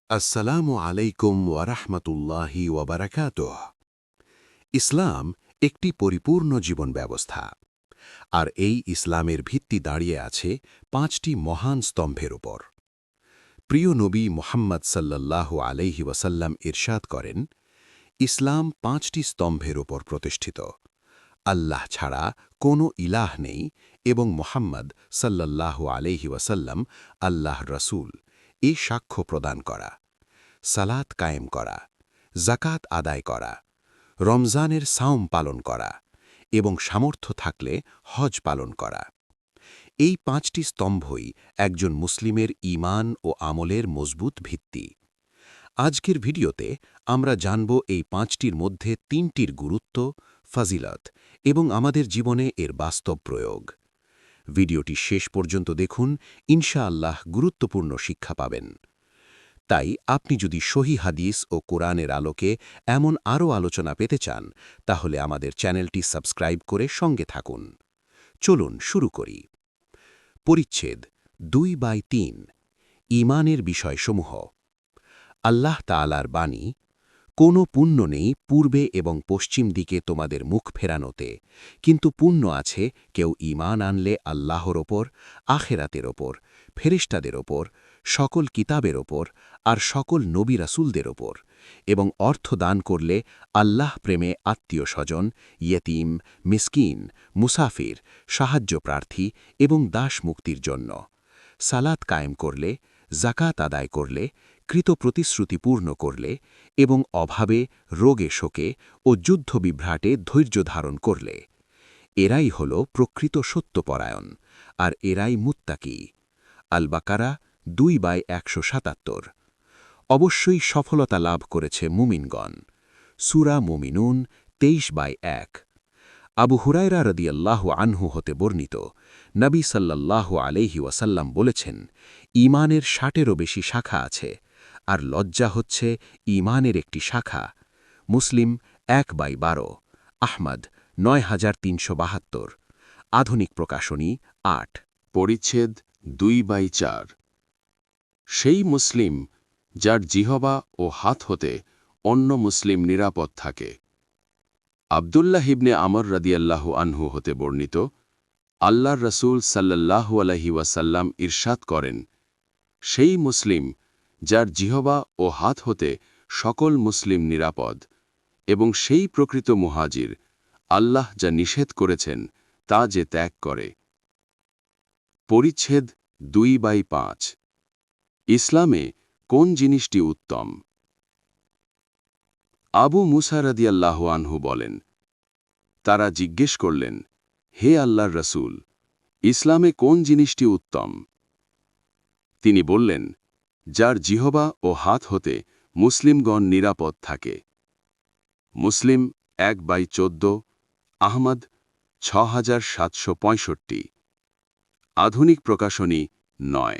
আসসালামু আলাইকুম ওয়ারাহমাতুল্লাহি ওয়াবারাকাতুহ। ইসলাম একটি পরিপূর্ণ জীবন ব্যবস্থা, আর এই ইসলামের ভিত্তি দাঁড়িয়ে আছে ৫টি মহান স্তম্ভের উপর। প্রিয় নবী মুহাম্মদ সাল্লাল্লাহু আলাইহি ওয়াসাল্লাম ইরশাদ করেন, ইসলাম ৫টি স্তম্ভের উপর প্রতিষ্ঠিত। আল্লাহ ছাড়া কোনো ইলাহ নেই এবং মুহাম্মদ সাল্লাল্লাহু আলাইহি ওয়াসাল্লাম আল্লাহর রাসূল, এই সাক্ষ্য প্রদান করা, সালাত কায়েম করা, জাকাত আদায় করা, রমজানের সাওম পালন করা এবং সামর্থ্য থাকলে হজ পালন করা। এই ৫টি স্তম্ভই একজন মুসলিমের ঈমান ও আমলের মজবুত ভিত্তি। আজকের ভিডিওতে আমরা জানব এই ৫টির মধ্যে ৩টির গুরুত্ব, ফাজিলত এবং আমাদের জীবনে এর বাস্তব প্রয়োগ। ভিডিওটি শেষ পর্যন্ত দেখুন, ইনশাআল্লাহ গুরুত্বপূর্ণ শিক্ষা পাবেন। তাই আপনি যদি সহিহ হাদিস ও কোরআনের আলোকে এমন আরও আলোচনা পেতে চান, তাহলে আমাদের চ্যানেলটি সাবস্ক্রাইব করে সঙ্গে থাকুন। চলুন শুরু করি। পরিচ্ছেদ ২/৩, ঈমানের বিষয়সমূহ। আল্লাহ তাআলার বাণী, কোনো পুণ্য নেই পূর্বে এবং পশ্চিম দিকে তোমাদের মুখ ফেরানোতে, কিন্তু পুণ্য আছে কেউ ঈমান আনলে আল্লাহর ওপর, আখেরাতের ওপর, ফেরেশতাদের ওপর, সকল কিতাবের ওপর আর সকল নবী রাসূলদের ওপর, এবং অর্থ দান করলে আল্লাহ প্রেমে আত্মীয় স্বজন, ইয়েতিম, মিসকিন, মুসাফির, সাহায্য প্রার্থী এবং দাস মুক্তির জন্য, সালাত কায়েম করলে, জাকাত আদায় করলে, কৃত প্রতিশ্রুতি পূর্ণ করলে এবং অভাবে, রোগে শোকে ও যুদ্ধবিভ্রাটে ধৈর্য ধারণ করলে। এরাই হল প্রকৃত সত্যপরায়ণ, আর এরাই মুত্তাকি। আল বাকারা ২/১৭৭। অবশ্যই সফলতা লাভ করেছে মুমিনগণ। সূরা মুমিনুন ২৩/১। আবু হুরায়রা রাদিয়াল্লাহু আনহু হতে বর্ণিত, নবী সাল্লাল্লাহু আলাইহি ওয়াসাল্লাম বলেছেন, ঈমানের ৬০-এরও বেশি শাখা আছে, আর লজ্জা হচ্ছে ঈমানের একটি শাখা। মুসলিম ১/১২। আহমদ ৯৩৭২। আধুনিক প্রকাশনী ৮। পরিচ্ছেদ ২/৪। সেই মুসলিম যার জিহবা ও হাত হতে অন্য মুসলিম নিরাপদ থাকে। আবদুল্লাহ ইবনে আমর রাদিয়াল্লাহু আনহু হতে বর্ণিত, আল্লাহর রাসূল সাল্লাল্লাহু আলাইহি ওয়াসাল্লাম ইরশাদ করেন, সেই মুসলিম যার জিহবা ও হাত হতে সকল মুসলিম নিরাপদ, এবং সেই প্রকৃত মুহাজির, আল্লাহ যা নিষেধ করেছেন তা যে ত্যাগ করে। পরিচ্ছেদ ২/৫। ইসলামে কোন জিনিসটি উত্তম? আবু মুসা রাদিয়াল্লাহু আনহু বলেন, তারা জিজ্ঞেস করলেন, হে আল্লাহর রাসূল, ইসলামে কোন জিনিসটি উত্তম? তিনি বললেন, যার জিহবা ও হাত হতে মুসলিমগণ নিরাপদ থাকে। মুসলিম ১/১৪। আহমদ ৬৭৬৫। আধুনিক প্রকাশনী ৯।